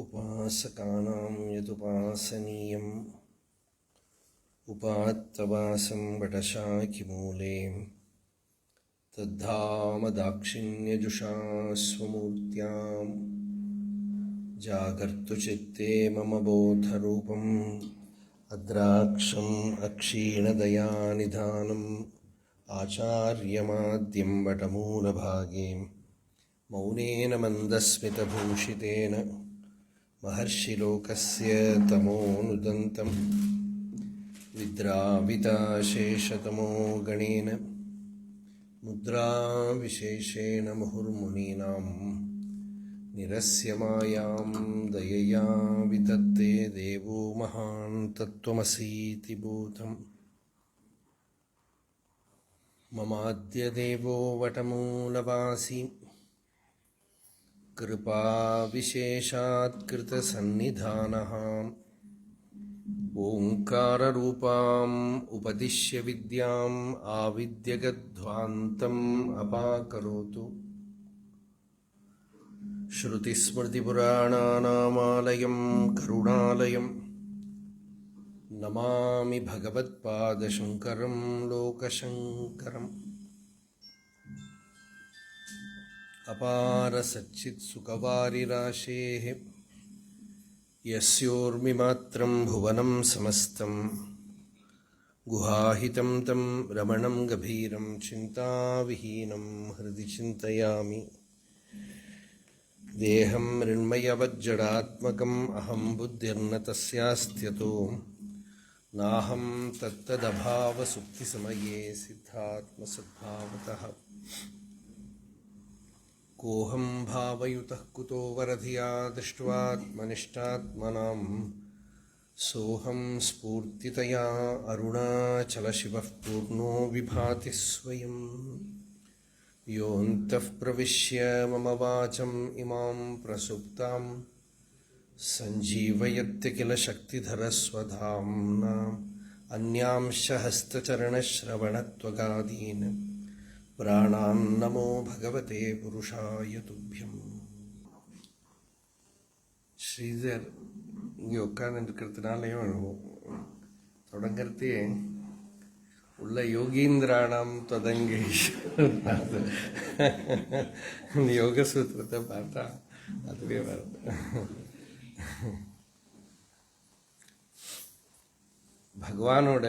उपासकानां यदुपासनीयम् उपात्तवासं वटशाखिमूले तद्धाम दाक्षिण्यजुषा स्वमूर्त्यां जागर्तुचित्ते मम बोधरूपम् अद्राक्षम् अक्षीणदयानिधानम् आचार्यमाद्यं वटमूलभागे मौनेन मन्दस्मितभूषितेन महर्षिलोकस्य तमोनुदन्तं विद्राविताशेषतमो गणेन मुद्राविशेषेण मुहुर्मुनीनां निरस्य मायां दयया वितत्ते देवो महान् तत्त्वमसीति बोधम् ममाद्यदेवो वटमूलवासी कृपाविशेषात्कृतसन्निधानः ओङ्काररूपाम् उपदिश्य विद्याम् आविद्यगध्वान्तम् अपाकरोतु श्रुतिस्मृतिपुराणानामालयं करुणालयं नमामि भगवत्पादशङ्करं लोकशङ्करम् अपार सच्चित्सुखवारिराशेः यस्योर्मिमात्रं भुवनं समस्तं गुहाहितं तं रमणं गभीरं चिन्ताविहीनं हृदि चिन्तयामि देहं मृण्मयवज्जडात्मकम् अहं बुद्धिर्न तस्यास्त्यतो नाहं तत्तदभावसुप्तिसमये सिद्धात्मसद्भावतः कोऽहं भावयुतः कुतो वरधिया दृष्ट्वात्मनिष्ठात्मनां सोऽहं स्फूर्तितया अरुणाचलशिवः पूर्णो विभाति स्वयं योऽन्तः प्रविश्य मम वाचम् इमां प्रसुप्तां सञ्जीवयत्य किल शक्तिधरस्वधाम्ना अन्यांश हस्तचरणश्रवणत्वगादीन् प्राणान् नमो भगवते पुरुषाय तुभ्यम्. ஸ்ரீதர் இங்கே உட்கார்ந்துருக்கிறதுனாலையும் தொடங்கிறதே உள்ள யோகீந்திராணாம் தொதங்கேஷ் இந்த யோக சூத்திரத்தை பார்த்தா அதுவே வருது. பகவானோட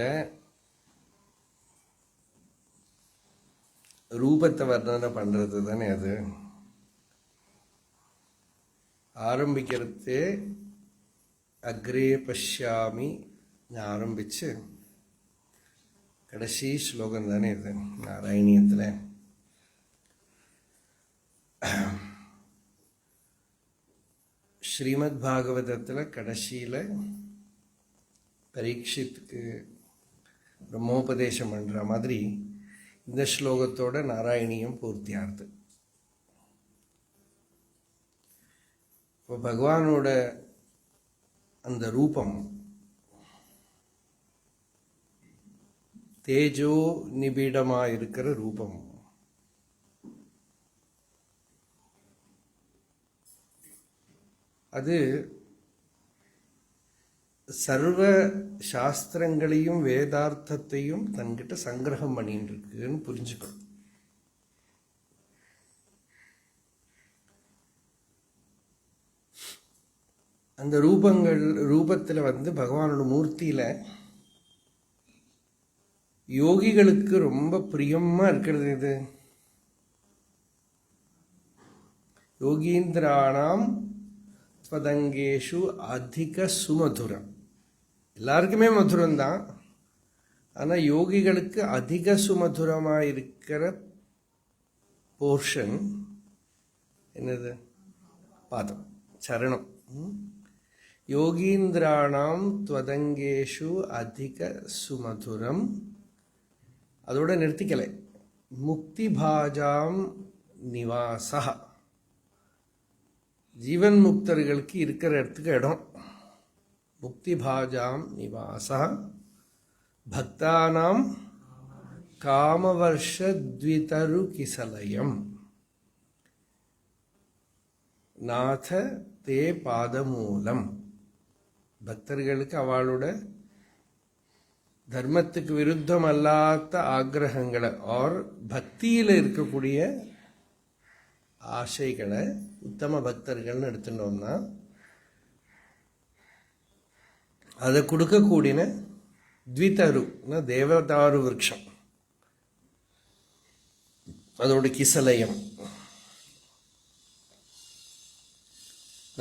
ரூபத்தை வர்ணனை பண்ணுறது தானே அது. ஆரம்பிக்கிறது அக்ரே பஷ்யாமி ஆரம்பிச்சு கடைசி ஸ்லோகம் தானே இது நாராயணியத்தில். ஸ்ரீமத் பாகவதத்தில் கடைசியில் பரீட்சித்துக்கு பிரம்மோபதேசம் பண்ணுற மாதிரி இந்த ஸ்லோகத்தோட நாராயணியம் பூர்த்தியாகுது. இப்போ பகவானோட அந்த ரூபம் தேஜோ நிபிடமாக இருக்கிற ரூபம். அது சர்வ சாஸ்திரங்களையும் வேதார்த்தத்தையும் தன்கிட்ட சங்கிரகம் பண்ணிட்டு இருக்குன்னு புரிஞ்சுக்கணும். அந்த ரூபத்தில் பகவானோட மூர்த்தியில யோகிகளுக்கு ரொம்ப பிரியமா இருக்கிறது இது யோகீந்திராணாம் ஸ்வதங்கேஷு அதிக சுமதுரம். எல்லாருக்குமே மதுரம்தான், ஆனால் யோகிகளுக்கு அதிக சுமதுரமாக இருக்கிற போர்ஷன் என்னது? பாதம், சரணம். யோகீந்திராணாம் துவதங்கேஷு அதிக சுமதுரம். அதோட நிறுத்திக்கலை. முக்தி பாஜாம் நிவாசா, ஜீவன் முக்தர்களுக்கு இருக்கிற இடத்துக்கு இடம். முக்தி பாஜாம் நிவாசா பக்தானாம் காமவர்ஷத்விதரு கிசலயம். நாத தே பாதமூலம். பக்தர்களுக்கு அவளோட தர்மத்துக்கு விருத்தம் அல்லாத ஆக்ரகங்களை ஆர் பக்தியில் இருக்கக்கூடிய ஆசைகளை உத்தம பக்தர்கள்னு எடுத்துட்டோம்னா அதை கொடுக்கக்கூடிய த்விதரு தேவதாரு விருட்சம், அதோட கிசலயம்.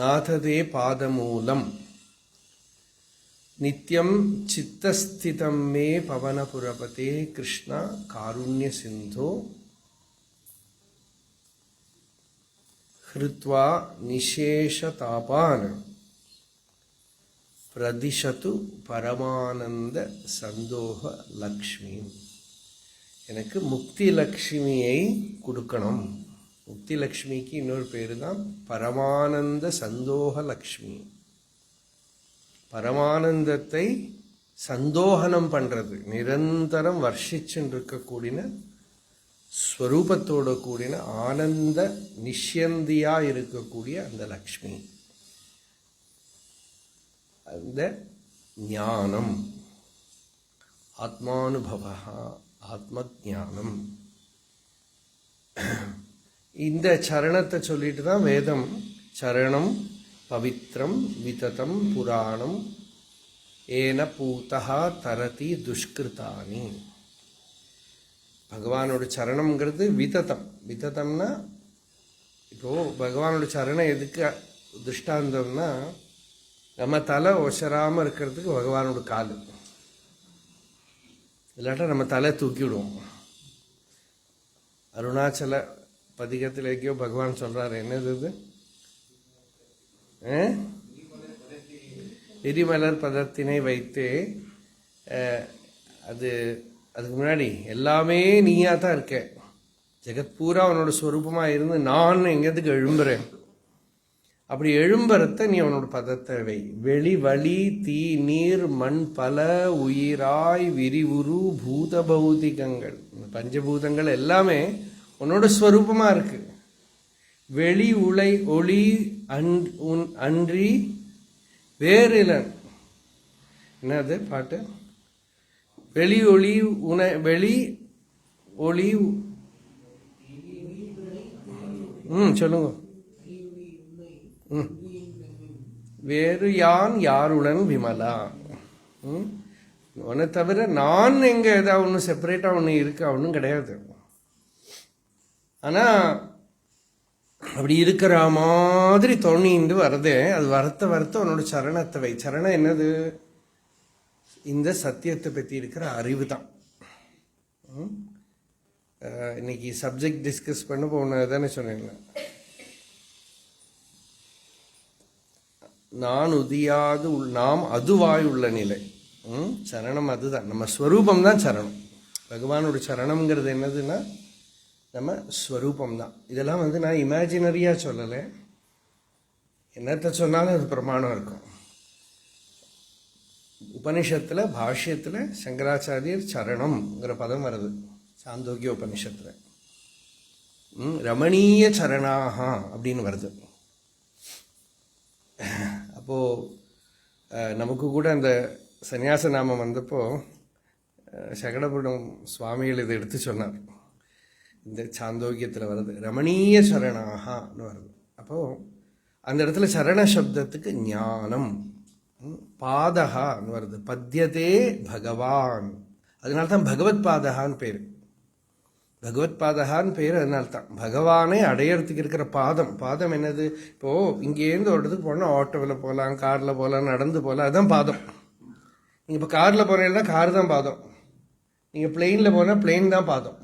நாததே பாதமூலம் நித்யம் சித்தஸ்திதம் மே பவனபுரபதே கிருஷ்ணா காருண்ய சிந்தோ ஹிருத்வா நிசேஷதாபான் பிரதிஷது பரமானந்த சந்தோக லக்ஷ்மி. எனக்கு முக்தி லக்ஷ்மியை கொடுக்கணும். முக்தி லக்ஷ்மிக்கு இன்னொரு பேரு தான் பரமானந்த சந்தோக லக்ஷ்மி. பரமானந்தத்தை சந்தோகனம் பண்றது, நிரந்தரம் வர்ஷிச்சுன்னு இருக்கக்கூடிய ஸ்வரூபத்தோட கூடின ஆனந்த நிஷ்யந்தியா இருக்கக்கூடிய அந்த லக்ஷ்மி, அந்த ஞானம், ஆத்மானுபவா, ஆத்ம ஞானம். இந்த சரணத்தை சொல்லிட்டு தான் வேதம் சரணம் பவித்ரம் விததம் புராணம் ஏன பூதா தரதி துஷ்கிருதானி. பகவானோட சரணம்ங்கிறது விததம். விததம்னா இப்போ பகவானோட சரணம் எதுக்கு திருஷ்டாந்தம்னா, நம்ம தலை ஒசராமல் இருக்கிறதுக்கு பகவானோட காலு, இல்லாட்டா நம்ம தலை தூக்கிவிடுவோம். அருணாச்சல பதிகத்தில் எங்கேயோ பகவான் சொல்றாரு, என்னது இது, எரிமலர் பதத்தினை வைத்து அதுக்கு முன்னாடி எல்லாமே நீயா தான் இருக்க, ஜெகத் பூரா அவனோட ஸ்வரூபமா இருந்து நான் எங்கேதுக்கு எழும்புறேன். அப்படி எழும்புறத நீ அவனோட பதத்தை வை. வெளி வழி தீ நீர் மண் பல உயிராய் விரிவுரு பூத பௌதிகங்கள், பஞ்சபூதங்கள் எல்லாமே உன்னோட ஸ்வரூபமா இருக்கு. வெளி உலை ஒளி அன்றி வேறிலன். என்னது பாட்டு? வெளி ஒளி வெளி ஒளி சொல்லுங்க. வேறு யான் யாருடன் விமலா. உன்னை தவிர நான் எங்க ஏதாவது ஒன்று செப்பரேட்டா ஒன்று இருக்கா? ஒன்றும் கிடையாது. ஆனா அப்படி இருக்கிற மாதிரி தோணிண்டு வரதே, அது வரத்த உன்னோட சரணத்தை வை. சரணம் என்னது? இந்த சத்தியத்தை பற்றி இருக்கிற அறிவு தான். இன்னைக்கு சப்ஜெக்ட் டிஸ்கஸ் பண்ண போனதானே சொன்னேன். நான் உதியாது நாம் அதுவாய் உள்ள நிலை. சரணம் அதுதான், நம்ம ஸ்வரூபம் தான் சரணம். பகவானோட சரணம்ங்கிறது என்னதுன்னா நம்ம ஸ்வரூபம் தான். இதெல்லாம் நான் இமேஜினரியா சொல்லலை, என்னத்தை சொன்னாலும் அது பிரமாணம் இருக்கும். உபனிஷத்துல பாஷ்யத்துல சங்கராச்சாரியர் சரணம்ங்கிற பதம் வருது, சாந்தோக்கிய உபனிஷத்துல. ரமணீய சரணாகா அப்படின்னு வருது. அப்போ நமக்கு கூட அந்த சன்னியாச நாமம் வந்தப்போ சகடபுரம் சுவாமிகள் இதை எடுத்து சொன்னார். இந்த சாந்தோக்கியத்தில் வருது ரமணீய சரணாகனு வருது. அப்போ அந்த இடத்துல சரண சப்தத்துக்கு ஞானம், பாதகான்னு வருது. பத்யதே பகவான், அதனால தான் பகவத் பாதகான்னு பேர். பகவத் பாதகான்னு பேர் அதனால்தான். பகவானை அடையறதுக்கு இருக்கிற பாதம். பாதம் என்னது? இப்போ இங்கேருந்து ஒரு இடத்துக்கு போனால் ஆட்டோவில் போகலாம், காரில் போகலாம், நடந்து போகலாம், அதுதான் பாதம். நீங்கள் இப்போ காரில் போனீங்கன்னா கார் தான் பாதம், நீங்கள் பிளெயினில் போனால் பிளெயின் தான் பாதம்.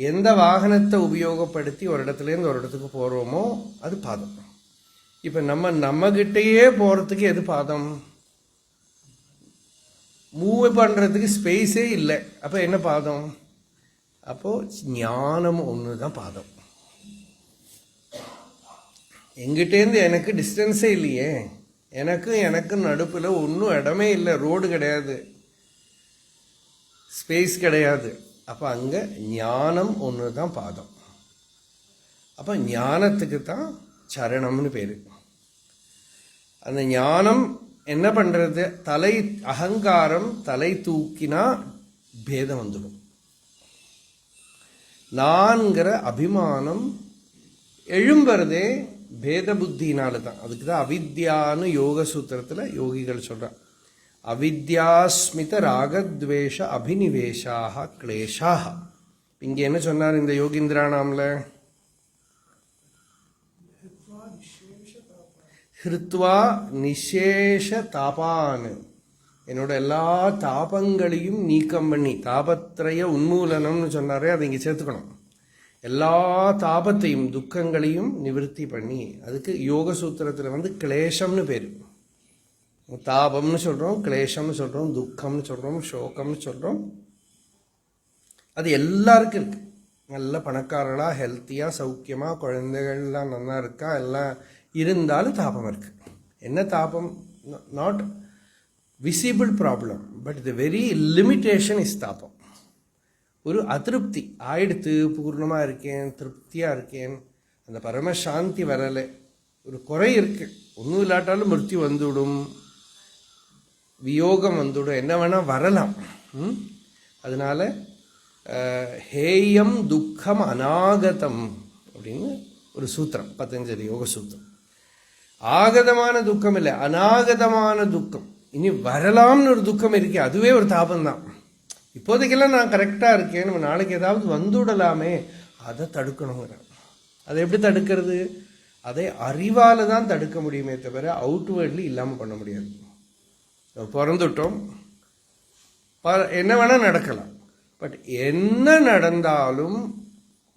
எந்த வாகனத்தை உபயோகப்படுத்தி ஒரு இடத்துலேருந்து ஒரு இடத்துக்கு போகிறோமோ அது பாதம். இப்போ நம்மகிட்டயே போகிறதுக்கு எது பாதம்? மூவ் பண்ணுறதுக்கு ஸ்பேஸே இல்லை. அப்போ என்ன பாதம்? அப்போ ஞானம் ஒன்று தான் பாதம். எங்கிட்டேருந்து எனக்கு டிஸ்டன்ஸே இல்லையே, எனக்கு நடுப்புல ஒன்றும் இடமே இல்லை, ரோடு கிடையாது, ஸ்பேஸ் கிடையாது. அப்போ அங்கே ஞானம் ஒன்று தான் பாதம். அப்போ ஞானத்துக்கு தான் சரணம்னு பேர். அந்த ஞானம் என்ன பண்றது? அகங்காரம் தலை தூக்கினா பேதம் வந்துடும். நான்கிற அபிமானம் எழும்புறதே பேத புத்தினால தான். அதுக்கு தான் அவித்யான்னு யோக சூத்திரத்தில் யோகிகள் சொல்றான். அவித்யாஸ்மித ராகத்வேஷ அபினிவேஷாக கிளேஷாக. இங்க என்ன சொன்னார் இந்த யோகீந்திரானாம்ல? ஹிருத்வா நிசேஷ தாபான், என்னோட எல்லா தாபங்களையும் நீக்கம் பண்ணி, தாபத்திரய உன்மூலனம்னு சொன்னாரே, அதை இங்கே சேர்த்துக்கணும். எல்லா தாபத்தையும் துக்கங்களையும் நிவர்த்தி பண்ணி, அதுக்கு யோக சூத்திரத்தில் கிளேஷம்னு பேர். தாபம்னு சொல்கிறோம், கிளேஷம்னு சொல்கிறோம், துக்கம்னு சொல்கிறோம், சோகம்னு சொல்கிறோம். அது எல்லாருக்கும் இருக்கு. நல்ல பணக்காரர்களாக ஹெல்த்தியாக சௌக்கியமாக குழந்தைகள்லாம் நல்லா இருக்கா, எல்லாம் இருந்தாலும் தாபம் இருக்கு. என்ன தாபம்? Not visible problem, but the very limitation is தாபம். ஒரு அதிருப்தி ஆயிடுத்து, பூர்ணமாக இருக்கேன், திருப்தியாக இருக்கேன், அந்த பரமசாந்தி வரலை, ஒரு குறை இருக்கு, ஒன்றும் இல்லாட்டாலும் மிருத்தி வந்துவிடும், வியோகம் வந்துவிடும், என்ன வேணால் வரலாம். அதனால ஹேயம் துக்கம் அநாகதம் அப்படின்னு ஒரு சூத்திரம், பதஞ்சலி யோக சூத்திரம். ஆகதமான துக்கம் இல்லை, அநாகதமான துக்கம், இனி வரலாம்னு ஒரு துக்கம் இருக்கு, அதுவே ஒரு தாபம்தான். இப்போதைக்கெல்லாம் நான் கரெக்டாக இருக்கேன், நம்ம நாளைக்கு ஏதாவது வந்துவிடலாமே, அதை தடுக்கணுங்கிற. அதை எப்படி தடுக்கிறது? அதை அறிவால் தான் தடுக்க முடியுமே தவிர அவுட்வேர்ட்லி இல்லாமல் பண்ண முடியாது. பிறந்துட்டோம், என்ன வேணால் நடக்கலாம், பட் என்ன நடந்தாலும்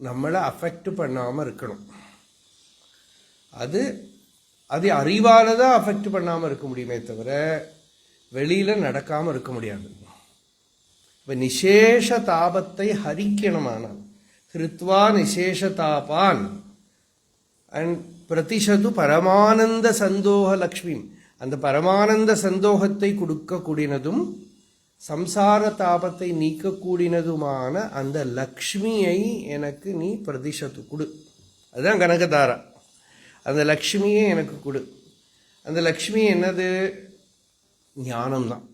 நம்மளை அஃபெக்ட் பண்ணாமல் இருக்கணும். அது அது அறிவால் தான் அஃபெக்ட் பண்ணாமல் இருக்க முடியுமே தவிர வெளியில் நடக்காமல் இருக்க முடியாது. இப்போ நிசேஷ தாபத்தை ஹரிக்கணுமானால் ஹிருத்வா நிசேஷ தாபான் அண்ட் பிரதிஷது பரமானந்த சந்தோக லக்ஷ்மி, அந்த பரமானந்த சந்தோகத்தை கொடுக்கக்கூடியனதும் சம்சார தாபத்தை நீக்கக்கூடியனதுமான அந்த லக்ஷ்மியை எனக்கு நீ பிரதிஷத்து கொடு. அதுதான் கனகதாரா. அந்த லக்ஷ்மியை எனக்கு கொடு. அந்த லக்ஷ்மி என்னது? ஞானம்தான்.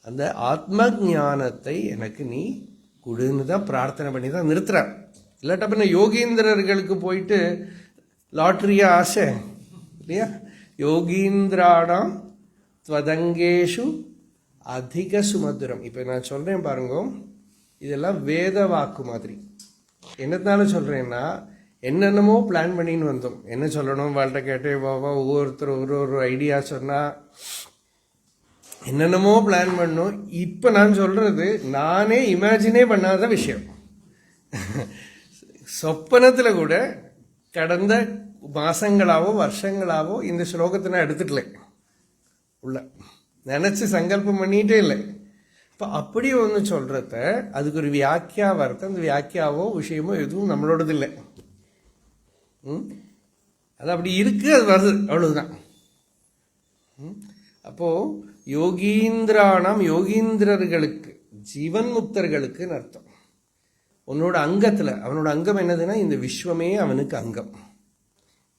அந்த ஆத்ம ஞானத்தை எனக்கு நீ கொடுன்னு தான் பிரார்த்தனை பண்ணி தான் நிறுத்துறார். இல்லாட்டா பின்ன யோகீந்திரர்களுக்கு போயிட்டு லாட்ரியா ஆசை இல்லையா? யோகீந்திராணாம் துவதங்கேஷு அதிக சுமதுரம். இப்போ நான் சொல்கிறேன் பாருங்க, இதெல்லாம் வேத வாக்கு மாதிரி. என்னத்தால சொல்கிறேன்னா, என்னென்னமோ பிளான் பண்ணின்னு வந்தோம், என்ன சொல்லணும் வாழ்கிட்ட கேட்டே பாபா, ஒவ்வொருத்தர் ஒரு ஐடியா சொன்னால் என்னென்னமோ பிளான் பண்ணோம். இப்போ நான் சொல்கிறது நானே இமேஜினே பண்ணாத விஷயம். சொப்பனத்தில் கூட கடந்த மாசங்களாவோ வருஷங்களாவோ இந்த ஸ்லோகத்தை நான் எடுத்துக்கல, உள்ள நினச்சி சங்கல்பம் பண்ணிகிட்டே இல்லை. இப்போ அப்படி ஒன்று சொல்கிறத அதுக்கு ஒரு வியாக்கியா வரது, அந்த வியாக்கியாவோ விஷயமோ எதுவும் நம்மளோடது இல்லை. அது அப்படி இருக்கு, அது வருது, அவ்வளவுதான். அப்போ யோகீந்திரானாம், யோகீந்திரர்களுக்கு, ஜீவன் முக்தர்களுக்குன்னு அர்த்தம். உன்னோட அங்கத்தில், அவனோட அங்கம் என்னதுன்னா இந்த விஸ்வமே அவனுக்கு அங்கம்.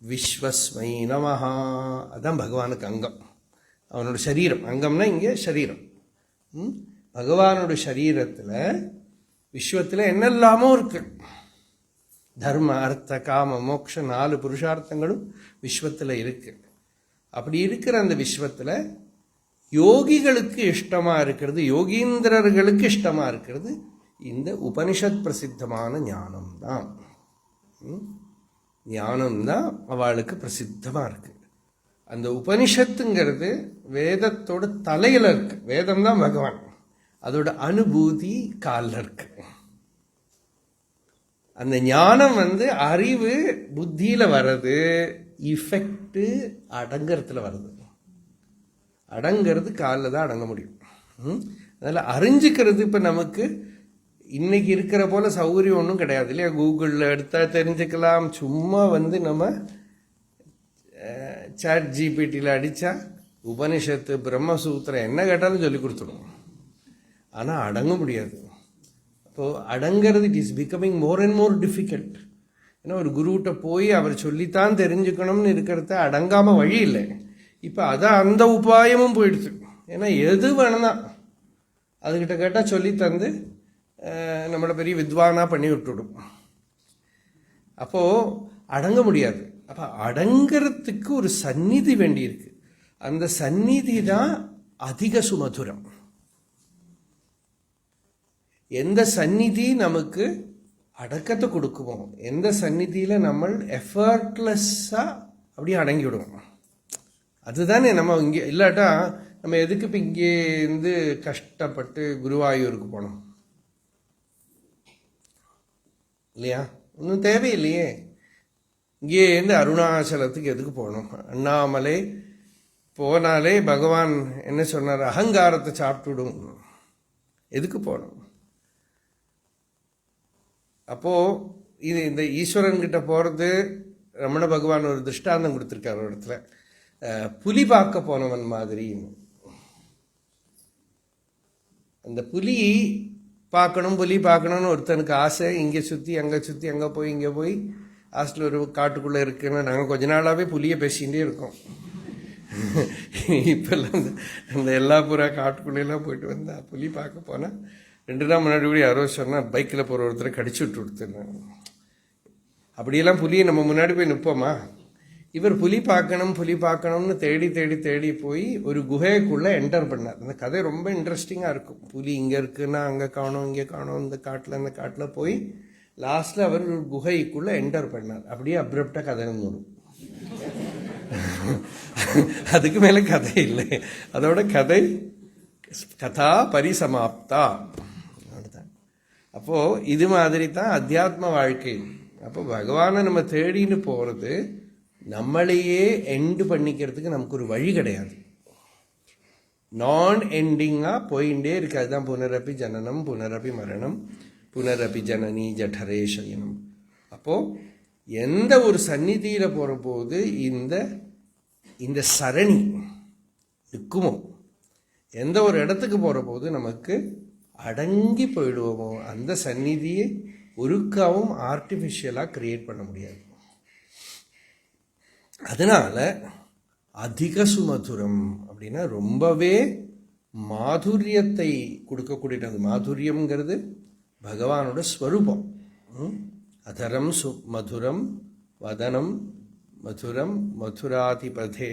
விஸ்வஸ்மை நமஹா, அதான் பகவானுக்கு அங்கம். அவனோட சரீரம், அங்கம்னா இங்கே சரீரம். பகவானோட சரீரத்தில் விஸ்வத்தில் என்னெல்லாமோ இருக்கு. தர்ம அர்த்த காம மோக்ஷ 4 புருஷார்த்தங்களும் விஸ்வத்தில் இருக்கு. அப்படி இருக்கிற அந்த விஸ்வத்தில் யோகிகளுக்கு இஷ்டமா இருக்கிறது, யோகீந்திரர்களுக்கு இஷ்டமா இருக்கிறது இந்த உபனிஷத் பிரசித்தமான ஞானம் தான். ஞானம்தான் அவளுக்கு பிரசித்தமாக இருக்கு. அந்த உபனிஷத்துங்கிறது வேதத்தோட தலையில் இருக்கு. வேதம் தான் பகவான், அதோட அனுபூதி காலில் இருக்கு. அந்த ஞானம் அறிவு புத்தியில் வர்றது, இஃபெக்ட் அடங்கிறதுல வருது. அடங்கிறது காலில் தான் அடங்க முடியும். அதனால் அறிஞ்சிக்கிறது இப்போ நமக்கு இன்னைக்கு இருக்கிற போல சௌகரியம் ஒன்றும் கிடையாது இல்லையா? கூகுளில் எடுத்தால் தெரிஞ்சுக்கலாம். சும்மா நம்ம சாட் ஜிபிடியில் அடித்தா உபனிஷத்து பிரம்மசூத்திரம் என்ன கேட்டாலும் சொல்லி கொடுத்துடும். ஆனால் அடங்க முடியாது. அப்போது அடங்கிறது it is becoming more and more difficult. ஏன்னா ஒரு குருகிட்ட போய் அவர் சொல்லித்தான் தெரிஞ்சுக்கணும்னு இருக்கிறத அடங்காமல் வழி இல்லை. இப்போ அதான் அந்த உபாயமும் போயிடுச்சு. ஏன்னா எது வேணும்னா அதுக்கிட்ட கேட்டால் சொல்லி தந்து நம்மளை பெரிய வித்வானா பண்ணி விட்டுடும். அப்போது அடங்க முடியாது. அப்போ அடங்கிறதுக்கு ஒரு சந்நிதி வேண்டியிருக்கு. அந்த சந்நிதி தான் அதிக சுமதுரம். எந்த சந்நிதி நமக்கு அடக்கத்தை கொடுக்குமோ, எந்த சந்நிதியில் நம்ம எஃபர்ட்லெஸ்ஸாக அப்படியே அடங்கி விடுவோம், அதுதானே நம்ம இங்கே. இல்லாட்டா நம்ம எதுக்கு இப்போ இங்கேருந்து கஷ்டப்பட்டு குருவாயூருக்கு போனோம் இல்லையா? ஒன்றும் தேவையில்லையே. இங்கேருந்து அருணாச்சலத்துக்கு எதுக்கு போகணும்? அண்ணாமலை போனாலே பகவான் என்ன சொன்னார்? அகங்காரத்தை சாப்பிட்டுடும். எதுக்கு போகணும்? அப்போது இது இந்த ஈஸ்வரன்கிட்ட போகிறது, ரமண பகவான் ஒரு திருஷ்டாந்தம் கொடுத்துருக்காரு ஒரு இடத்துல, புலி பார்க்க போனவன் மாதிரி. அந்த புலி பார்க்கணும்னு ஒருத்தனுக்கு ஆசை. இங்கே சுற்றி அங்கே போய் இங்கே போய் ஹாஸ்டல் ஒரு காட்டுக்குள்ளே இருக்குன்னு நாங்கள் கொஞ்ச நாளாகவே புலியை பேசிகிட்டே இருக்கோம். இப்போல்லாம் அந்த எல்லா பூரா காட்டுக்குள்ளேலாம் போயிட்டு வந்தால் புலி பார்க்க போனால் 2 நாள் முன்னாடி கூட யாரோ சொன்னால் பைக்கில் போகிற ஒருத்தரை கடிச்சு விட்டு கொடுத்துருந்தாங்க. அப்படியெல்லாம் புலியை நம்ம முன்னாடி போய் நிற்போமா? இவர் புலி பார்க்கணும்னு தேடி போய் ஒரு குகைக்குள்ளே என்டர் பண்ணார். அந்த கதை ரொம்ப இன்ட்ரெஸ்டிங்காக இருக்கும். புலி இங்கே இருக்குன்னா அங்கே காணோம், இங்கே காணோம், இந்த காட்டில் போய் லாஸ்ட்டில் அவர் ஒரு குகைக்குள்ளே என்டர் பண்ணார். அப்படியே அப்ரப்டாக கதை வரும். அதுக்கு மேலே கதை இல்லை. அதோட கதா பரிசமாப்தா. அப்போது இது மாதிரி தான் அத்தியாத்ம வாழ்க்கை. அப்போ பகவானை நம்ம தேடின்னு போகிறது நம்மளையே எண்டு பண்ணிக்கிறதுக்கு நமக்கு ஒரு வழி கிடையாது. நான் எண்டிங்காக போயிட்டே இருக்கு. அதுதான் புனரப்பி ஜனனம் புனரப்பி மரணம் புனரப்பி ஜனனி ஜடரே சயனம். அப்போது எந்த ஒரு சந்நிதியில் போகிற போது இந்த சரணி இருக்குமோ, எந்த ஒரு இடத்துக்கு போகிற போது நமக்கு அடங்கி போயிடுவோமோ, அந்த சந்நிதியை ஒருக்காவும் ஆர்டிஃபிஷியலாக கிரியேட் பண்ண முடியாது. அதனால அதிக சுமதுரம் அப்படின்னா ரொம்பவே மாதுரியத்தை கொடுக்கக்கூடியது. மாதுரியம்ங்கிறது பகவானோட ஸ்வரூபம். அதரம் மதுரம் வதனம் மதுரம் மதுராதிபதே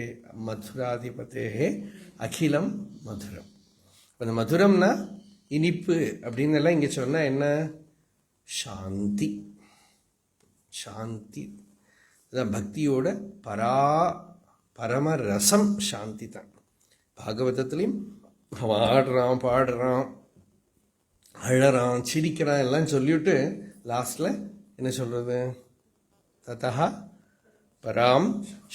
அகிலம் மதுரம். அந்த மதுரம்னா இனிப்பு அப்படின்னு எல்லாம் இங்கே சொன்னால் என்ன? சாந்தி. சாந்தி அதான் பக்தியோட பரம ரசம் சாந்தி தான். பாகவதத்துலேயும் பாடுறான் அழறான் சிரிக்கிறான் எல்லாம் சொல்லிவிட்டு லாஸ்டில் என்ன சொல்கிறது? ததா பராம்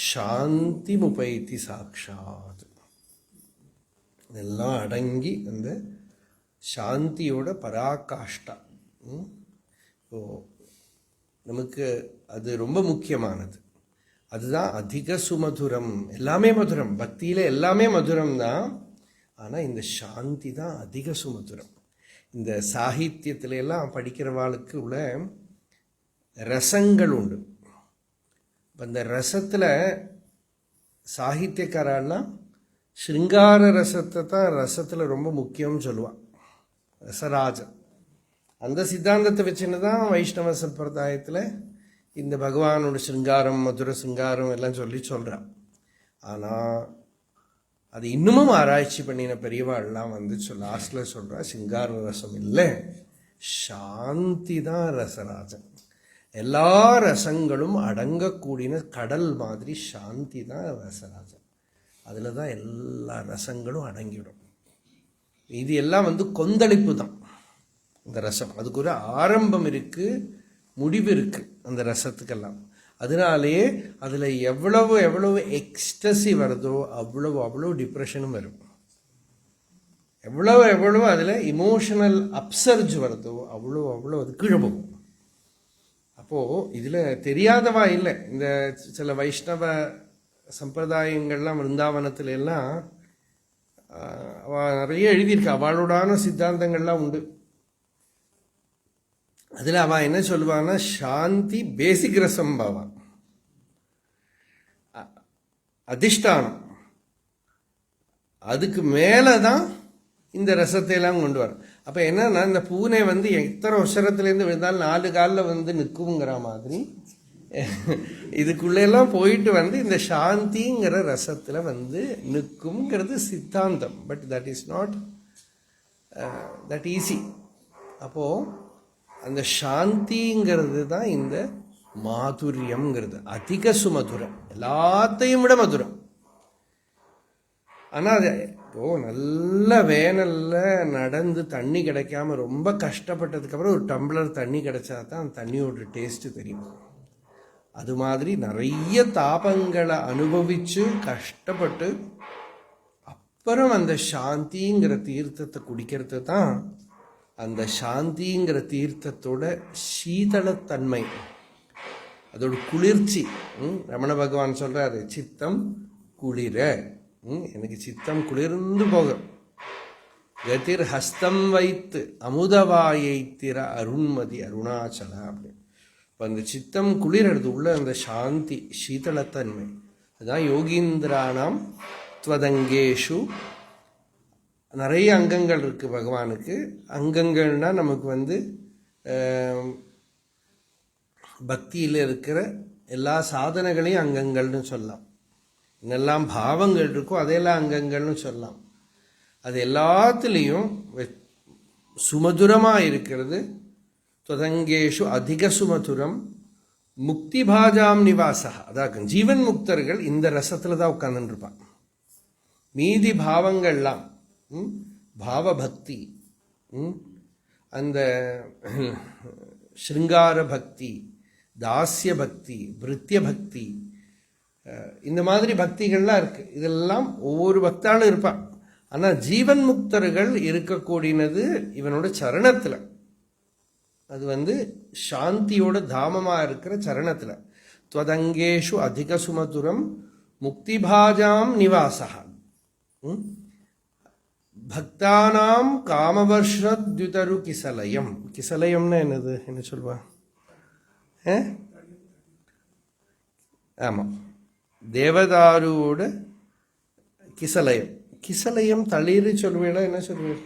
சாந்தி முபைத்தி சாட்சாத். இதெல்லாம் அடங்கி அந்த சாந்தியோட பராகாஷ்டா. நமக்கு அது ரொம்ப முக்கியமானது. அதுதான் அதிக சுமதுரம். எல்லாமே மதுரம், பக்தியில் எல்லாமே மதுரம் தான். ஆனால் இந்த சாந்தி தான் அதிக சுமதுரம். இந்த சாகித்யத்துல எல்லாம் படிக்கிறவாளுக்கு உள்ள ரசங்கள் உண்டு. அந்த ரசத்தில் சாகித்யக்காரெல்லாம் ஸ்ருங்கார ரசத்தை தான் ரசத்தில் ரொம்ப முக்கியம்னு சொல்லுவான். ரசராஜன் அந்த சித்தாந்தத்தை வச்சுன்னு தான் வைஷ்ணவ சம்பிரதாயத்தில் இந்த பகவானோட சிருங்காரம் மதுர சிருங்காரம் எல்லாம் சொல்கிறான். ஆனால் அது இன்னமும் ஆராய்ச்சி பண்ணின பெரியவாள்லாம் லாஸ்டில் சொல்கிறா, சிங்கார ரசம் இல்லை, சாந்தி தான் ரசராஜன். எல்லா ரசங்களும் அடங்கக்கூடின கடல் மாதிரி சாந்தி தான் ரசராஜன். அதில் தான் எல்லா ரசங்களும் அடங்கிவிடும். இது எல்லாம் கொந்தளிப்பு தான் இந்த ரசம். அதுக்கு ஒரு ஆரம்பம் இருக்குது, முடிவு இருக்குது அந்த ரசத்துக்கெல்லாம். அதனாலேயே அதில் எவ்வளவு எக்ஸ்டசி வருதோ அவ்வளோ டிப்ரெஷனும் வரும். எவ்வளவு அதில் இமோஷனல் அப்சர்ஜ் வருதோ அவ்வளோ அது கீழே போகும். அப்போது இதில் தெரியாதவா இல்லை. இந்த சில வைஷ்ணவ சம்பிரதாயங்கள்லாம் விருந்தாவனத்துல எல்லாம் அவள் நிறைய எழுதியிருக்கா. அவளோடான சித்தாந்தங்கள்லாம் உண்டு. அதில் அவன் என்ன சொல்லுவான்னா, சாந்தி பேசிக் ரசம் பாவான், அதிஷ்டானம் அதுக்கு மேலே தான் இந்த ரசத்தை எல்லாம் கொண்டு வரும். அப்போ என்னன்னா, இந்த பூனை வந்து எத்தனை உசரத்துலேருந்து விழுந்தாலும் 4 காலில் நிற்குங்கிற மாதிரி இதுக்குள்ளெல்லாம் போயிட்டு இந்த சாந்திங்கிற ரசத்தில் நிற்குங்கிறது சித்தாந்தம். But that is not that easy. அப்போது அந்த சாந்திங்கிறது தான் இந்த மாதுரியம்ங்கிறது. அதிக சுமதுரம், எல்லாத்தையும் விட மதுரம். ஆனால் அது நல்ல வேனலில் நடந்து தண்ணி கிடைக்காம ரொம்ப கஷ்டப்பட்டதுக்கப்புறம் ஒரு டம்ளர் தண்ணி கிடைச்சா தான் அந்த தண்ணியோட டேஸ்ட்டு தெரியும். அது மாதிரி நிறைய தாபங்களை அனுபவித்து கஷ்டப்பட்டு அப்புறம் அந்த சாந்திங்கிற தீர்த்தத்தை குடிக்கிறது தான் அந்த சாந்திங்கிற தீர்த்தத்தோட சீதளத்தன்மை, அதோட குளிர்ச்சி. ரமண பகவான் சொல்கிறாரு, சித்தம் குளிர, எனக்கு சித்தம் குளிர்ந்து போகும். கதிர் ஹஸ்தம் வைத்து அமுதவாயை திற அருண்மதி அருணாச்சலா அப்படின்னு. இப்போ அந்த சித்தம் குளிர்றது உள்ள அந்த சாந்தி சீதளத்தன்மை, அதுதான் யோகீந்திரானாம் துவதங்கேஷு. நிறைய அங்கங்கள் இருக்குது பகவானுக்கு. அங்கங்கள்னா நமக்கு பக்தியில் இருக்கிற எல்லா சாதனைகளையும் அங்கங்கள்னு சொல்லலாம். என்னெல்லாம் பாவங்கள் இருக்கோ அதையெல்லாம் அங்கங்கள்னு சொல்லலாம். அது எல்லாத்துலேயும் சுமதுரமாக இருக்கிறது. துவதங்கேஷு அதிக சுமதுரம் முக்தி பாஜாம் நிவாசா. அதான் ஜீவன் முக்தர்கள் இந்த ரசத்தில் தான் உட்காந்துருப்பான். மீதி பாவங்கள்லாம் பாவபக்தி, அந்த ஸ்ருங்கார பக்தி, தாஸ்ய பக்தி, பிருத்திய பக்தி, இந்த மாதிரி பக்திகள்லாம் இருக்குது. இதெல்லாம் ஒவ்வொரு பக்தாலும் இருப்பான். ஆனால் ஜீவன் முக்தர்கள் இருக்கக்கூடியது இவனோட சரணத்தில். அது சாந்தியோட தாமமாக இருக்கிற சரணத்தில். துவதங்கேஷு அதிக சுமதுரம் முக்திபாஜாம் நிவாசா. பக்தானாம் காமவர்ஷத்யுதரு கிசலயம். கிசலயம்னா என்னது, என்ன சொல்வா? ஆமாம், தேவதாருவோட கிசலயம். கிசலயம் தளிர் சொல்வேடா, என்ன சொல்வேன்?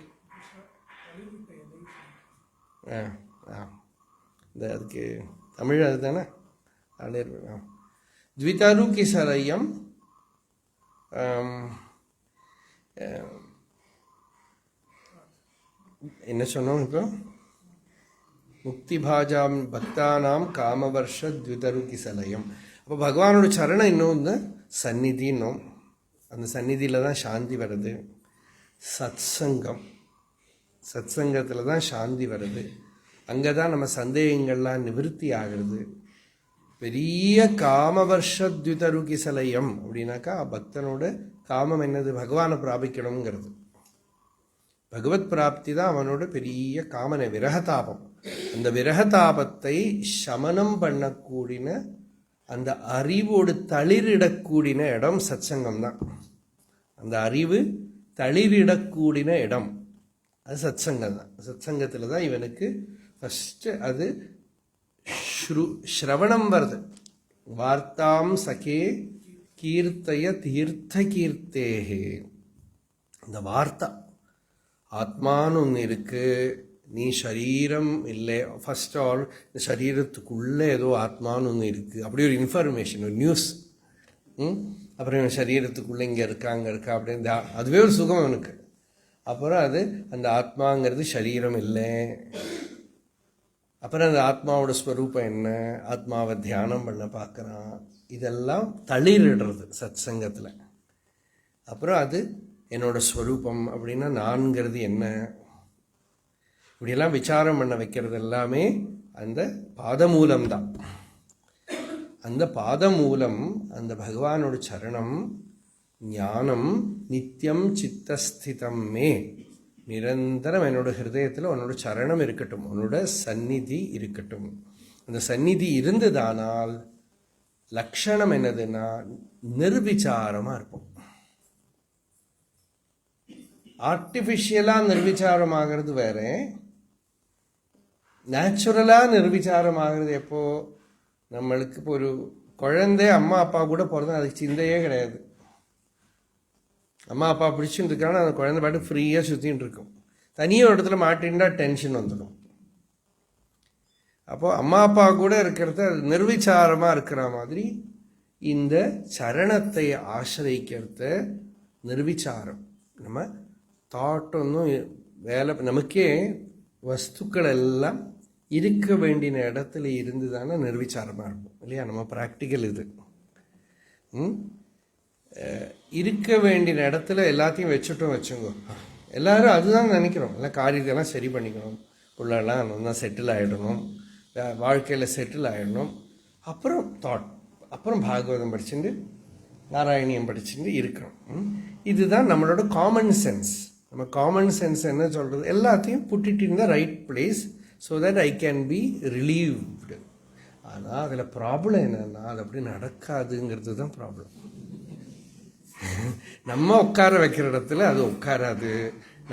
அதுக்கு தமிழ் அதுதானே, தளிர். த்விதரு கிசலயம். என்ன சொன்னோம் இப்போ? முக்தி பாஜாம் பக்தானாம் காமவர்ஷ த்விதரு கிசலயம். அப்போ பகவானோட சரணம் இன்னும் சந்நிதின்னும், அந்த சந்நிதியில் தான் சாந்தி வருது. சத்சங்கம், சத்சங்கத்தில் தான் சாந்தி வருது. அங்கே தான் நம்ம சந்தேகங்கள்லாம் நிவர்த்தி ஆகிறது. பெரிய காமவர்ஷத்யுதரு கிசலயம் அப்படின்னாக்கா பக்தனோட காமம் என்னது? பகவானை பிராபிக்கணுங்கிறது. பகவத் பிராப்தி தான் அவனோட பெரிய காமனை, விரகதாபம். அந்த விரகதாபத்தை சமனம் பண்ணக்கூடின அந்த அறிவோடு தளிரிடக்கூடின இடம் சத்சங்கம் தான். அந்த அறிவு தளிரிடக்கூடின இடம் அது சத்சங்கம் தான். சத்சங்கத்தில் தான் இவனுக்கு ஃபஸ்ட்டு அது ஸ்ரவணம் வருது. வார்த்தாம் சகே கீர்த்தய தீர்த்த கீர்த்தேகே. இந்த வார்த்தா, ஆத்மான்னு ஒன்று இருக்குது, நீ சரீரம் இல்லை. ஃபர்ஸ்ட் ஆல் இந்த சரீரத்துக்குள்ளே ஏதோ ஆத்மான்னு ஒன்று இருக்குது, அப்படி ஒரு இன்ஃபர்மேஷன், ஒரு நியூஸ். அப்புறம் சரீரத்துக்குள்ளே இங்கே இருக்கா அங்கே இருக்கா அப்படின்னு அதுவே ஒரு சுகம் அவனுக்கு. அப்புறம் அது அந்த ஆத்மாங்கிறது சரீரம் இல்லை. அப்புறம் அந்த ஆத்மாவோட ஸ்வரூபம் என்ன, ஆத்மாவை தியானம் பண்ண பார்க்குறான். இதெல்லாம் தளிரிடுறது சத் சங்கத்தில். அப்புறம் அது என்னோட ஸ்வரூபம் அப்படின்னா நான்கிறது என்ன, இப்படியெல்லாம் விசாரம் பண்ண வைக்கிறது எல்லாமே அந்த பாதமூலம்தான். அந்த பாதமூலம், அந்த பகவானோட சரணம், ஞானம் நித்தியம் சித்தஸ்திதம் மே. நிரந்தரம் என்னோட ஹிருதயத்தில் உன்னோட சரணம் இருக்கட்டும், உன்னோட சந்நிதி இருக்கட்டும். அந்த சந்நிதி இருந்ததானால் லக்ஷணம் என்னதுன்னா நிர்விச்சாரமாக இருப்போம். ஆர்டிஃபிஷியலாக நிர்விச்சாரமாகிறது வேற, நேச்சுரலாக நிர்விச்சாரமாகிறது எப்போ? நம்மளுக்கு இப்போ ஒரு குழந்தை அம்மா அப்பா கூட பிறந்தா அதுக்கு சிந்தையே கிடையாது. அம்மா அப்பா பிடிச்சிட்டு இருக்காங்கன்னா அந்த குழந்தை பாட்டு ஃப்ரீயாக சுற்றின்னு இருக்கும். தனியாக ஒரு இடத்துல மாட்டின்னா டென்ஷன் வந்துடும். அப்போது அம்மா அப்பா கூட இருக்கிறது அது நிர்விச்சாரமாக இருக்கிற மாதிரி இந்த சரணத்தை ஆசிரியிக்கிறத நிர்விச்சாரம். நம்ம தாட் ஒன்றும் வேலை, நமக்கே வஸ்துக்கள் எல்லாம் இருக்க வேண்டிய இடத்துல இருந்து தானே நிர்விச்சாரமாக இருக்கும் இல்லையா? நம்ம ப்ராக்டிக்கல் இது. இருக்க வேண்டிய இடத்துல எல்லாத்தையும் வச்சுட்டோம் வச்சுங்கோ, எல்லோரும் அதுதான் நினைக்கிறோம். எல்லாம் காரியத்தெல்லாம் சரி பண்ணிக்கணும், உள்ளெல்லாம் நல்லா செட்டில் ஆகிடணும், வாழ்க்கையில் செட்டில் ஆகிடணும். அப்புறம் தாட், அப்புறம் பாகவதம் படிச்சுட்டு நாராயணியம் படிச்சுட்டு இருக்கிறோம். இதுதான் நம்மளோட காமன் சென்ஸ். நம்ம காமன் சென்ஸ் என்ன சொல்கிறது, எல்லாத்தையும் put it in the right place so that I can be relieved. ஆனால் அதில் ப்ராப்ளம் என்னென்னா அது அப்படி நடக்காதுங்கிறது தான் ப்ராப்ளம். நம்ம உட்கார வைக்கிற இடத்துல அது உட்காராது.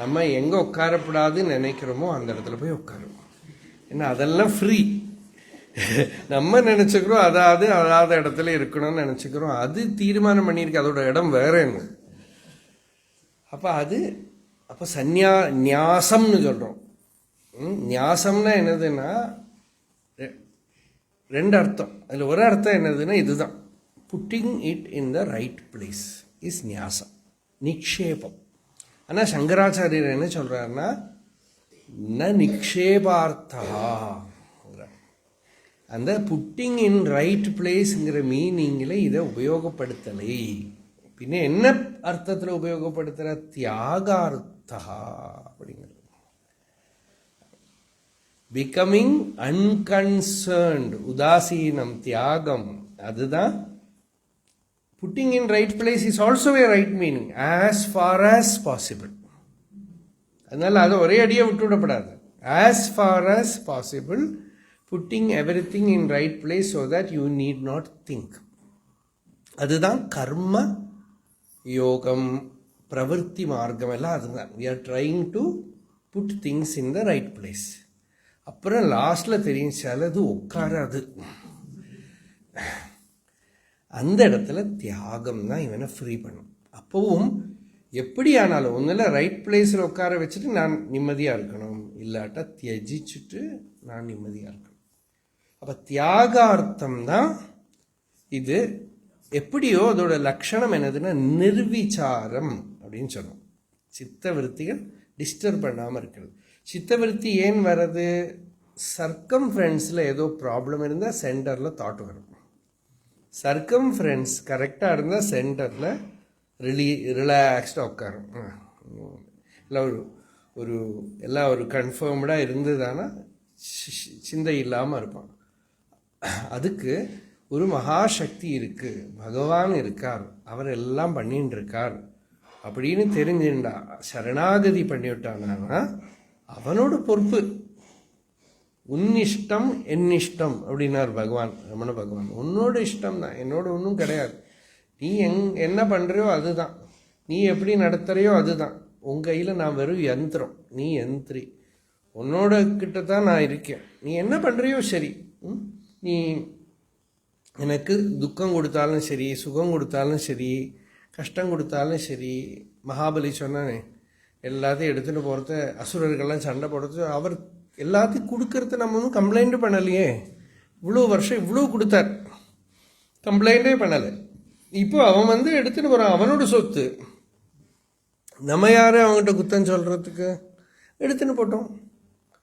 நம்ம எங்கே உட்காரப்படாதுன்னு நினைக்கிறோமோ அந்த இடத்துல போய் உட்காரும். ஏன்னா அதெல்லாம் ஃப்ரீ. நம்ம நினச்சிக்கிறோம் அதாவது இடத்துல இருக்கணும்னு நினச்சிக்கிறோம். அது தீர்மானம் பண்ணியிருக்கு, அதோட இடம் வேற என்ன. அப்போ நியாசம்னு சொல்கிறோம். நியாசம்னா என்னதுன்னா ரெண்டு அர்த்தம். அதில் ஒரு அர்த்தம் என்னதுன்னா இதுதான், putting it in the right place is நியாசம், நிக்ஷேபம். ஆனால் சங்கராச்சாரியர் என்ன சொல்கிறாருன்னா ந நிக்ஷேபார்த்தா, அந்த புட்டிங் இன் ரைட் பிளேஸுங்கிற மீனிங்கில் இதை உபயோகப்படுத்தலை. பின்ன என்ன அர்த்தத்தில் உபயோகப்படுத்துகிற, தியாகார்த்தா அப்படிங்கிறது. பிகமிங் அன்கன்சர்ன்டு, உதாசீனம், தியாகம், அதுதான் putting in right place is also a right meaning as far as possible. அதனால் அதை ஒரே அடியை விட்டுவிடப்படாது. As far as possible, putting everything in right place so that you need not think. அதுதான் கர்ம யோகம், பிரவருத்தி மார்க்கம் எல்லாம் அதுதான். We are trying to put things in the right place. அப்புறம் லாஸ்டில் தெரியும் சிலது உட்காராது. அந்த இடத்துல தியாகம் தான் இவனை ஃப்ரீ பண்ணும். அப்போவும் எப்படி ஆனாலும் ஒன்றில் ரைட் பிளேஸில் உட்கார வச்சுட்டு நான் நிம்மதியாக இருக்கணும், இல்லாட்டா தியஜிச்சுட்டு நான் நிம்மதியாக இருக்கணும். அப்போ தியாகார்த்தம் தான் இது. எப்படியோ அதோட லட்சணம் என்னதுன்னா நிர்விச்சாரம் அப்படின்னு சொன்னோம். சித்தவிருத்திகள் டிஸ்டர்ப் பண்ணாமல் இருக்கிறது. சித்தவிருத்தி ஏன் வர்றது, சர்க்கம்ஃபரன்ஸில் ஏதோ ப்ராப்ளம் இருந்தால் சென்டரில் தாட் வரும். சர்க்கம்ஃபரன்ஸ் கரெக்டாக இருந்தால் சென்டரில் ரிலாக்ஸ்டாக உட்காரும். எல்லாம் ஒரு கன்ஃபார்ம்டாக இருந்ததுன்னா சிந்தை இல்லாமல் இருப்பான். அதுக்கு ஒரு மகாசக்தி இருக்குது, பகவான் இருக்கார், அவர் எல்லாம் பண்ணிட்டு இருக்கார் அப்படின்னு தெரிஞ்சுண்டா சரணாகதி பண்ணிவிட்டானா அவனோட பொறுப்பு. உன்னிஷ்டம் என்னிஷ்டம் அப்படின்னார் பகவான், ரமண பகவான். உன்னோட இஷ்டம் தான், என்னோட ஒன்றும் கிடையாது. நீ என்ன பண்ணுறியோ அதுதான், நீ எப்படி நடத்துகிறையோ அதுதான். உன் கையில் நான் வெறும் யந்திரம், நீ யந்திரி. உன்னோட கிட்ட தான் நான் இருக்கேன். நீ என்ன பண்ணுறியோ சரி. நீ எனக்கு துக்கம் கொடுத்தாலும் சரி, சுகம் கொடுத்தாலும் சரி, கஷ்டம் கொடுத்தாலும் சரி. மகாபலி சொன்னானே, எல்லாத்தையும் எடுத்துகிட்டு போகிறது, அசுரர்கள்லாம் சண்டை போடுறது, அவர் எல்லாத்தையும் கொடுக்கறது நம்ம ஒன்றும் கம்ப்ளைண்ட்டு பண்ணலையே. இவ்வளோ வருஷம் இவ்வளோ கொடுத்தார், கம்ப்ளைண்ட்டே பண்ணலை. இப்போ அவன் எடுத்துகிட்டு போகிறான், அவனோட சொத்து. நம்ம யார் அவங்ககிட்ட குத்தம் சொல்கிறதுக்கு? எடுத்துன்னு போட்டோம்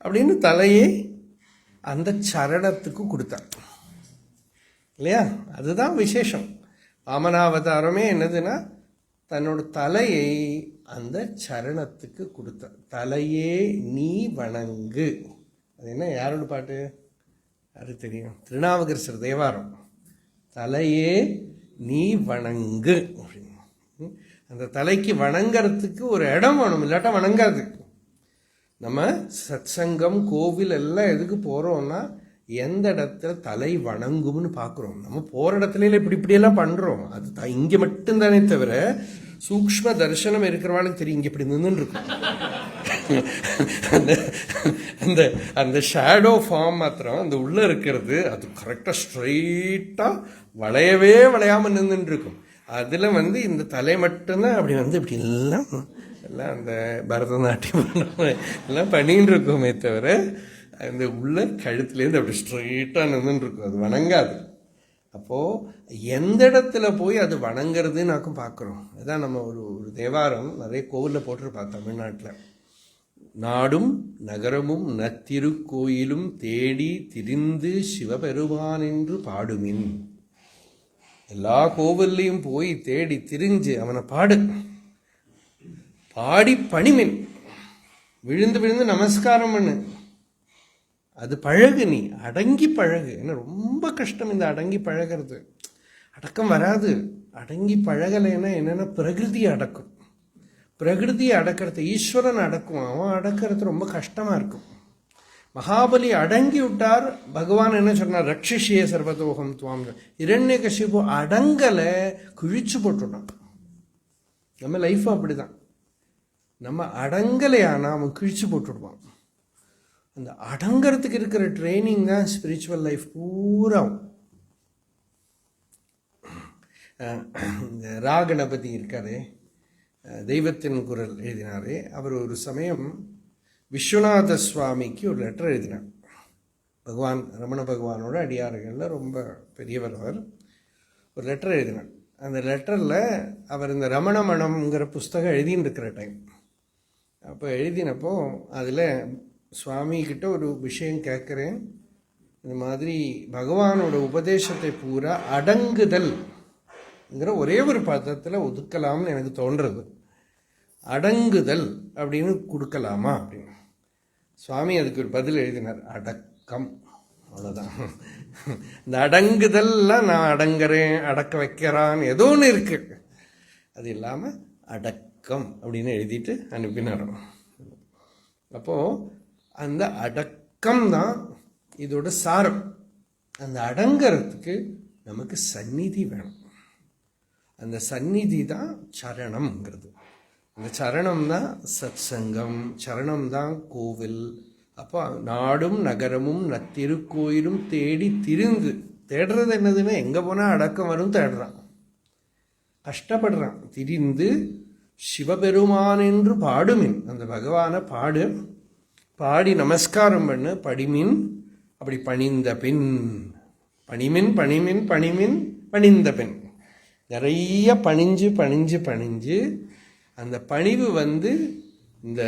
அப்படின்னு தலையே அந்த சரணத்துக்கு கொடுத்தார் இல்லையா? அதுதான் விசேஷம். வாமனாவதாரமே என்னதுன்னா தன்னோட தலையை அந்த சரணத்துக்கு கொடுத்தார். தலையே நீ வணங்கு. அது என்ன, யாரோட பாட்டு யாரு தெரியும்? திருநாவுக்கரசர் தேவாரம். தலையே நீ வணங்கு அப்படின்னு. அந்த தலைக்கு வணங்கிறதுக்கு ஒரு இடம் வேணும், இல்லாட்டா வணங்காது. நம்ம சத்சங்கம் கோவில் எல்லாம் எதுக்கு போகிறோம்னா எந்த இடத்துல தலை வணங்கும்னு பார்க்குறோம். நம்ம போகிற இடத்துல இப்படியெல்லாம் பண்ணுறோம். அது இங்கே மட்டும்தானே தவிர சூக்ஷ்ம தரிசனம் இருக்கிறவாலும் தெரியும் இங்கே இப்படி நின்றுன்னு இருக்கும். அந்த அந்த ஷேடோ ஃபார்ம் மாத்திரம் அந்த உள்ளே இருக்கிறது அது கரெக்டாக ஸ்ட்ரெயிட்டாக வளையாமல் நின்றுட்டு இருக்கும். அதில் வந்து இந்த தலை மட்டும்தான் அப்படி வந்து இப்படி எல்லாம் எல்லாம் அந்த பரதநாட்டியம் எல்லாம் பண்ணின்னு இருக்கோமே தவிர அந்த உள்ள கழுத்துலேருந்து அப்படி ஸ்ட்ரெயிட்டாக நின்றுன்னு இருக்கும். அது வணங்காது. அப்போது எந்த இடத்துல போய் அது வணங்குறதுன்னாக்கும் பார்க்குறோம். அதான் நம்ம ஒரு தேவாரம் நிறைய கோவிலில் போட்டிருப்பா தமிழ்நாட்டில். நாடும் நகரமும் நத்திருக்கோயிலும் தேடி திரிந்து சிவபெருமான் என்று பாடுமின். எல்லா கோவில்லையும் போய் தேடி திரிஞ்சு அவனை பாடி பணிமின். விழுந்து விழுந்து நமஸ்காரம் பண்ணு. அது பழகு, நீ அடங்கி பழகு. ஏன்னா ரொம்ப கஷ்டம் இந்த அடங்கி பழகிறது. அடக்கம் வராது. அடங்கி பழகலைன்னா என்னென்னா பிரகிருதியை அடக்கும். பிரகிருதியை அடக்கிறது ஈஸ்வரன் அடக்கும். அவன் அடக்கிறது ரொம்ப கஷ்டமாக இருக்கும். மகாபலி அடங்கி விட்டார். பகவான் என்ன சொன்னார்? ரட்சிஷிய சர்வதோகம் துவாம். இரண்யகசிபு அடங்கலை, கிழிச்சு போட்டுட்டான். நம்ம லைஃப் அப்படிதான். நம்ம அடங்கலையானா அவன் கிழிச்சு போட்டுடுவான். அந்த அடங்கிறதுக்கு இருக்கிற ட்ரைனிங் தான் ஸ்பிரிச்சுவல் லைஃப் பூரா. இந்த ராகணபதி இருக்காரு, தெய்வத்தின் குரல் எழுதினாரு. அவர் ஒரு சமயம் விஸ்வநாத சுவாமிக்கு ஒரு லெட்டர் எழுதினார். பகவான் ரமண பகவானோட அடியாறுகளில் ரொம்ப பெரியவர். அவர் ஒரு லெட்டர் எழுதினார். அந்த லெட்டரில் அவர் இந்த ரமண மணம்ங்கிற புஸ்தகம் எழுதின்னு இருக்கிற டைம். அப்போ எழுதினப்போ அதில் சுவாமிகிட்ட ஒரு விஷயம் கேட்குறேன். இந்த மாதிரி பகவானோட உபதேசத்தை பூரா அடங்குதல்ங்கிற ஒரே ஒரு பதத்தில் ஒதுக்கலாம்னு எனக்கு தோன்றுறது. அடங்குதல் அப்படின்னு கொடுக்கலாமா அப்படின்னு. சுவாமி அதுக்கு ஒரு பதில் எழுதினார், அடக்கம். அவ்வளோதான். இந்த அடங்குதல்லாம் நான் அடங்குறேன், அடக்க வைக்கிறான், ஏதோ ஒன்று இருக்கு. அது இல்லாமல் அடக்கம் அப்படின்னு எழுதிட்டு அனுப்பினார். அப்போது அந்த அடக்கம் தான் இதோட சாரம். அந்த அடங்கிறதுக்கு நமக்கு சந்நிதி வேணும். அந்த சந்நிதி தான் சரணம்ங்கிறது. அந்த சரணம் தான் சத் சங்கம், சரணம் தான் கோவில். அப்போ நாடும் நகரமும் நத்திருக்கோயிலும் தேடி திரிந்து. தேடுறது என்னதுன்னா எங்கே போனால் அடக்கம் வரும் தேடுறான், கஷ்டப்படுறான். திரிந்து சிவபெருமான் என்று பாடுமின். அந்த பகவானை பாடி நமஸ்காரம் பண்ணு. படிமின், அப்படி பணிந்த பின். பணிமின் பணிமின் பணிமின் பணிந்த பின். நிறைய பணிஞ்சு பணிஞ்சு பணிஞ்சு அந்த பணிவு வந்து இந்த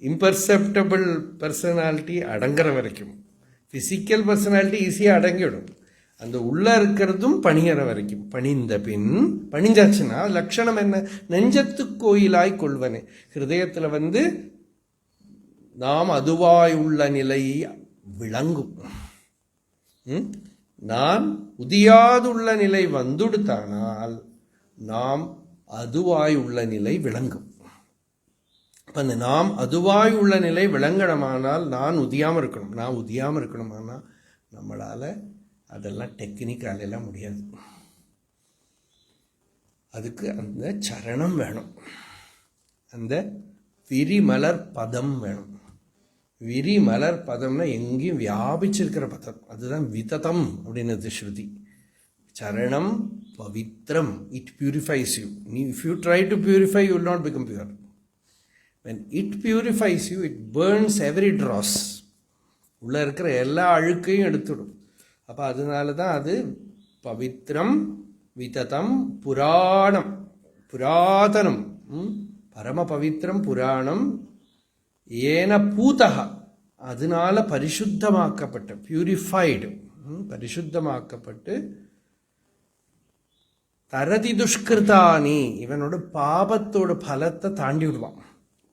இம்பர்செப்டபிள் பர்சனாலிட்டி அடங்குற வரைக்கும். ஃபிசிக்கல் பர்சனாலிட்டி ஈஸியாக அடங்கிவிடும். அந்த உள்ளே இருக்கிறதும் பணிகிற வரைக்கும். பணிந்த பின், பணிஞ்சாச்சுன்னா லட்சணம் என்ன? நெஞ்சத்து கோயிலாய் கொள்வனே. ஹிருதயத்தில் வந்து நாம் அதுவாய் உள்ள நிலை விளங்கும். நான் உதியாதுள்ள நிலை வந்துடுத்தானால் நாம் அதுவாய் உள்ள நிலை விளங்கும். அப்போ அந்த நாம் அதுவாய் உள்ள நிலை விளங்கணுமானால் நான் உதியாமல் இருக்கணும். நான் உதியாமல் இருக்கணுமானால் நம்மளால் அதெல்லாம் டெக்னிக்காலெல்லாம் முடியாது. அதுக்கு அந்த சரணம் வேணும். அந்த விரிமலர் பதம் வேணும். விரிமலர் பதம்னா எங்கேயும் வியாபிச்சிருக்கிற பதம். அதுதான் விததம் அப்படின்னு ஸ்ருதி. சரணம் பவித்ரம். It purifies you. If you try to purify, you will not become pure. when it purifies you, it burns every dross. உள்ளே இருக்கிற எல்லா அழுக்கையும் எடுத்துடும். அப்போ அதனால தான் அது பவித்ரம் விததம் புராணம். புராதனம், பரம பவித்ரம் புராணம். ஏன பூதகா, அதனால பரிசுத்தமாக்கப்பட்ட, பியூரிஃபைடு, பரிசுத்தமாக்கப்பட்டு. தரதி துஷ்கிருதானி, இவனோட பாபத்தோட பலத்தை தாண்டி விடுவான்.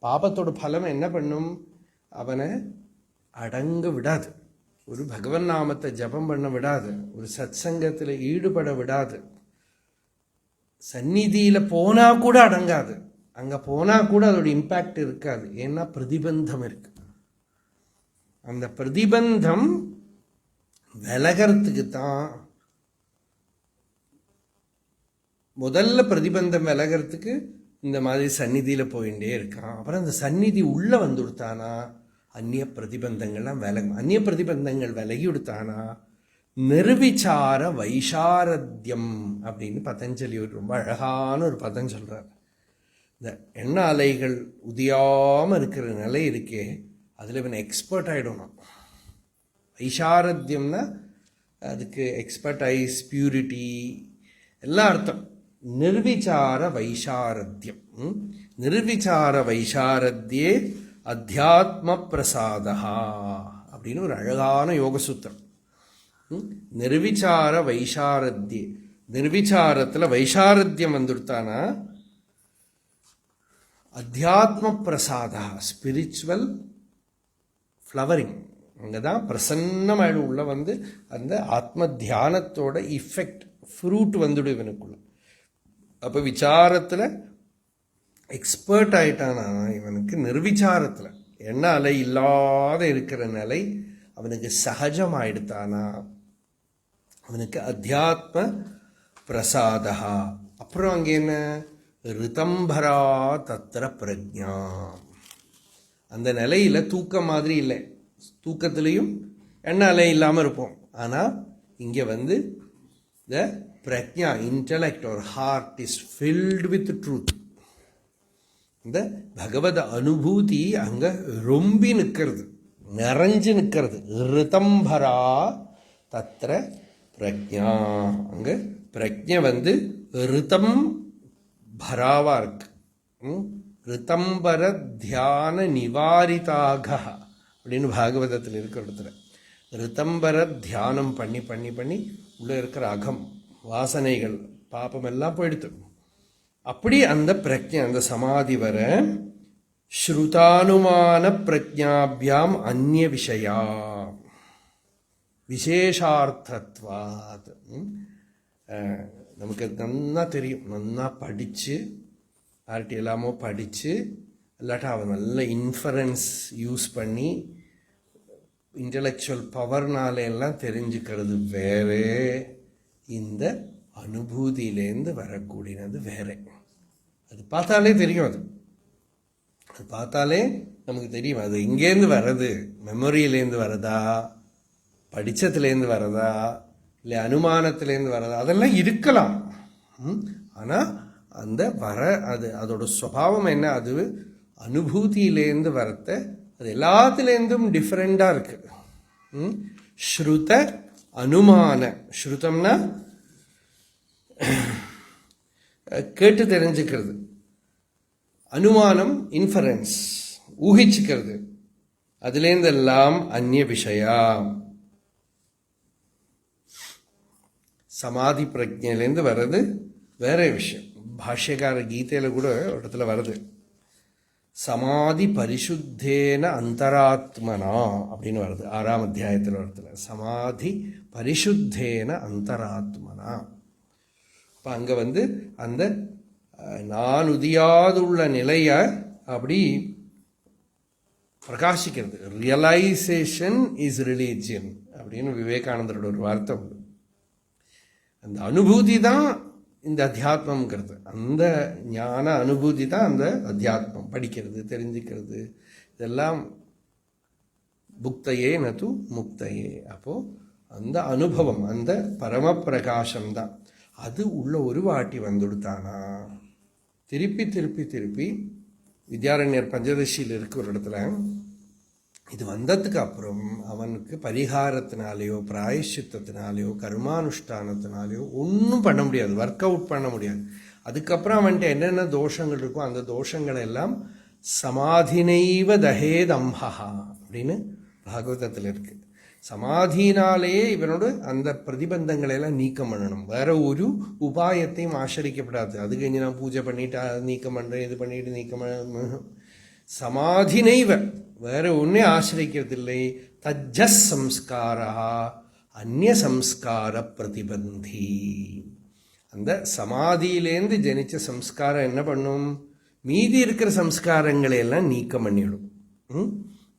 பாபத்தோட பலம் என்ன பண்ணும்? அவனை அடங்க விடாது. ஒரு பகவன் நாமத்தை ஜபம் பண்ண விடாது. ஒரு சத் சங்கத்தில் ஈடுபட விடாது. சந்நிதியில் போனால் கூட அடங்காது. அங்கே போனால் கூட அதோட இம்பேக்ட் இருக்காது. ஏன்னா பிரதிபந்தம் இருக்கு. அந்த பிரதிபந்தம் விலகிறதுக்கு தான் முதல்ல பிரதிபந்தம் விலகிறதுக்கு இந்த மாதிரி சந்நிதியில் போயிட்டே இருக்கான். அப்புறம் அந்த சந்நிதி உள்ளே வந்து கொடுத்தானா அந்நிய பிரதிபந்தங்கள்லாம் விலகும். அந்நிய பிரதிபந்தங்கள் விலகி கொடுத்தானா நிர்விசார வைசாரத்யம் அப்படின்னு பதஞ்சலி ஒரு ரொம்ப அழகான ஒரு பதம் சொல்கிறார். இந்த எண்ண அலைகள் உதியாமல் இருக்கிற நிலை இருக்கே, அதில் இவன் எக்ஸ்பர்ட் ஆகிடணும். வைசாரத்யம்னா அதுக்கு எக்ஸ்பர்டைஸ், பியூரிட்டி எல்லாம் அர்த்தம். நிர்விசார வைசாரத்யம். நிர்விசார வைசாரத்யே அத்தியாத்ம பிரசாதா அப்படின்னு ஒரு அழகான யோகசூத்திரம். நிர்விசார வைசாரத்யே, நிர்விசாரத்தில் வைசாரத்யம் வந்துடுத்தானா அத்தியாத்ம பிரசாதா, ஸ்பிரிச்சுவல் ஃப்ளவரிங். அங்கே தான் பிரசன்னமாயிடும். உள்ள வந்து அந்த ஆத்ம தியானத்தோட இஃபெக்ட், ஃப்ரூட் வந்துடும் இவனுக்குள்ள. அப்போ விசாரத்தில் எக்ஸ்பர்ட் ஆயிட்டானா இவனுக்கு. நிர்விசாரத்தில் எண்ண அலை இல்லாத இருக்கிற நிலை அவனுக்கு சகஜமாயிடுத்தானா அவனுக்கு அத்தியாத்ம பிரசாதா. அப்புறம் அங்கே என்ன, ரிதம்பரா தத்திர பிரஜா. அந்த நிலையில் தூக்கம் மாதிரி இல்லை. தூக்கத்துலேயும் எண்ண அலை இல்லாமல் இருப்போம். ஆனால் இங்கே வந்து த பிரஜா, இன்டலெக்ட் ஒரு heart is filled with truth. இந்த பகவத அனுபூதி அங்கே ரொம்பி நிற்கிறது, நிறைஞ்சு நிற்கிறது. ரிதம்பரா தத்திர பிரஜா. அங்கே பிரஜை வந்து ரிதம் பராவாக இருக்கு. ரிதம்பர தியான நிவாரிதாக அப்படின்னு பாகவதத்தில் இருக்கிற இடத்துல ரிதம்பர தியானம் பண்ணி பண்ணி பண்ணி உள்ளே இருக்கிற அகம், வாசனைகள், பாப்பம் எல்லாம் போயிடுத்து. அப்படி அந்த பிரஜை, அந்த சமாதி வர ஸ்ருதானுமான பிரஜாபியாம் அந்நிய விஷயா விசேஷார்த்தத்வாத். நமக்கு நன்னா தெரியும், நன்னா படித்து யார்கிட்ட எல்லாமோ படித்து இல்லாட்டா அவன் நல்ல இன்ஃபரன்ஸ் யூஸ் பண்ணி இன்டலெக்சுவல் பவர்னால எல்லாம் தெரிஞ்சுக்கிறது வேறே, இந்த அனுபூதியிலேருந்து வரக்கூடியது வேற. அது பார்த்தாலே தெரியும். அது பார்த்தாலே நமக்கு தெரியும் அது எங்கேருந்து வர்றது. மெமரியிலேருந்து வரதா, படித்தத்துலேருந்து வரதா, இல்லை அனுமானத்திலேருந்து வரதா, அதெல்லாம் இருக்கலாம். ஆனால் அந்த வர அது அதோட சுபாவம் என்ன, அது அனுபூதியிலேருந்து வரத்த அது எல்லாத்துலேருந்தும் டிஃப்ரெண்டாக இருக்குது. ஸ்ருத அனுமான, ஸ்ருதம்னா கேட்டு தெரிஞ்சுக்கிறது, அனுமானம் இன்ஃபரன்ஸ் ஊகிச்சுக்கிறது, அதுலேருந்தெல்லாம் அந்நிய விஷயா. சமாதி பிரஜையிலேருந்து வர்றது வேற விஷயம். பாஷ்யக்கார கீதையில் கூட ஒரு இடத்துல வருது, சமாதி பரிசுத்தேன அந்தராத்மனா அப்படின்னு வருது. 6ஆம் அத்தியாயத்தில் வருதுல சமாதி பரிசுத்தேன அந்தராத்மனா. அப்போ அங்கே வந்து அந்த நான் உதியாதுள்ள நிலையை அப்படி பிரகாசிக்கிறது. ரியலைசேஷன் இஸ் ரிலீஜியன் அப்படின்னு விவேகானந்தரோட ஒரு வார்த்தை உண்டு. அந்த அனுபூதி தான் இந்த அத்தியாத்மங்கிறது. அந்த ஞான அனுபூதி தான் அந்த அத்தியாத்மம். படிக்கிறது, தெரிஞ்சுக்கிறது, இதெல்லாம் புக்தையே நது முக்தையே. அப்போது அந்த அனுபவம், அந்த பரம பிரகாசம்தான். அது உள்ள ஒரு வாட்டி வந்துடுத்தானா திருப்பி திருப்பி திருப்பி வித்யாரண்யர் பஞ்சதசியில் இருக்கிற ஒரு இடத்துல இது வந்ததுக்கு அப்புறம் அவனுக்கு பரிகாரத்தினாலேயோ பிராயஷ்சித்தத்தினாலேயோ கர்மானுஷ்டானத்தினாலேயோ ஒன்றும் பண்ண முடியாது, ஒர்க் அவுட் பண்ண முடியாது. அதுக்கப்புறம் அவன்கிட்ட என்னென்ன தோஷங்கள் இருக்கோ அந்த தோஷங்களை எல்லாம் சமாதினைவ தஹேதம்பா அப்படின்னு பாகவதத்தில் இருக்கு. சமாதினாலேயே இவனோட அந்த பிரதிபந்தங்களை எல்லாம் நீக்கம் பண்ணணும். வேற ஒரு உபாயத்தையும் ஆச்சரிக்கப்படாது. அது കഴിഞ്ഞ് நான் பூஜை பண்ணிட்டு நீக்கம் பண்ணுறேன், இது பண்ணிட்டு நீக்கம் பண்ண, சமாதினைவ வேற ஒன்றே ஆசிரிக்கிறதில்லை. தஜ்ஜஸ் சம்ஸ்காரா அந்நிய சம்ஸ்கார பிரதிபந்தி. அந்த சமாதியிலேருந்து ஜனிச்ச சம்ஸ்காரம் என்ன பண்ணும், மீதி இருக்கிற சம்ஸ்காரங்களை எல்லாம் நீக்கம் பண்ணிவிடும்.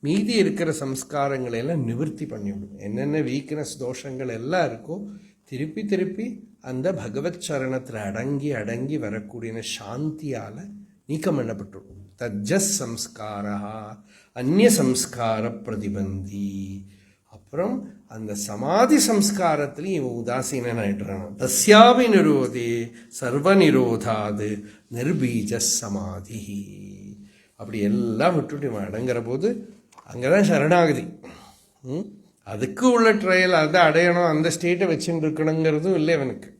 மீதி இருக்கிற சம்ஸ்காரங்களை எல்லாம் நிவர்த்தி பண்ணிவிடும். என்னென்ன வீக்னஸ் தோஷங்கள் எல்லாம் இருக்கோ திருப்பி திருப்பி அந்த பகவத் சரணத்தில் அடங்கி அடங்கி வரக்கூடிய சாந்தியால் நீக்கம் பண்ணப்பட்டுடும். தஜ்ஜஸ் சம்ஸ்காரா அந்நிய சம்ஸ்கார பிரதிபந்தி. அப்புறம் அந்த சமாதி சம்ஸ்காரத்திலையும் இவன் உதாசீனன் ஆயிடுறான். தஸ்யாபி நிரோதே சர்வ நிரோதாது நிர்பீஜ சமாதி. அப்படி எல்லாம் விட்டுட்டு இவன் அடங்குற போது அங்கதான் சரணாகதி. அதுக்கு உள்ள ட்ரையல், அதை அடையணும், அந்த ஸ்டேட்டை வச்சுட்டு இருக்கணுங்கிறதும் இல்லை இவனுக்கு.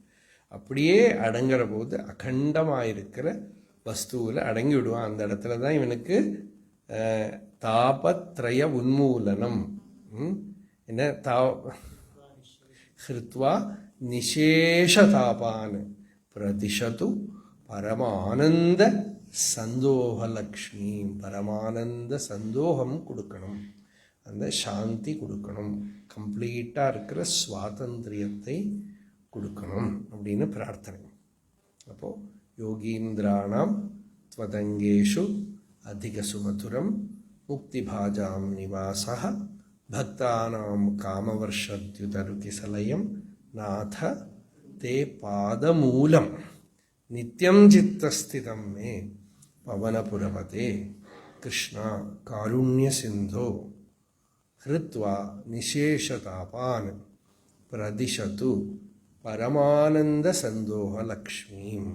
அப்படியே அடங்குற போது அகண்டமாயிருக்கிற வஸ்துவில் அடங்கி விடுவான். அந்த இடத்துல தான் இவனுக்கு தாபத்ரய உன்மூலனம். என்ன ஹிருத்வா நிசேஷதாபான் பிரதிஷது பரமானந்த சந்தோகலக்ஷ்மி. பரமானந்த சந்தோகம் கொடுக்கணும், அந்த சாந்தி கொடுக்கணும், கம்ப்ளீட்டாக இருக்கிற சுவாதந்திரியத்தை கொடுக்கணும் அப்படின்னு பிரார்த்தனை. அப்போது யோகீந்திராணாம் த்வதங்கேஷு அதிக சுமதுரம் முக்திபாஜாம் நிவாசா பக்தானாம் காமவர்ஷத்யுதருகிசலயம் நாத தே பாதமூலம் நித்யம் சித்தஸ்திதம் மே பவனபுரபதே கிருஷ்ணா காருண்ய சிந்தோ ஹிருத்வா நிசேஷதாபான் பிரதிஷது பரமானந்த சந்தோகலக்ஷ்மீம்.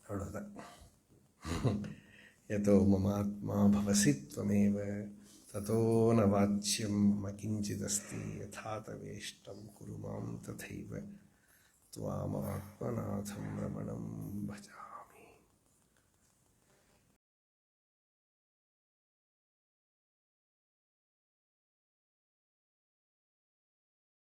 அவ்வளோதான். யதோ மமாத்மா பவசி த்வமேவ ததோ ந வாச்யம் மம கிஞ்சிதஸ்தி யதா தவேஷ்டம் குரு மாம் ததைவ த்வாமாத்மநாதம் ரமணம்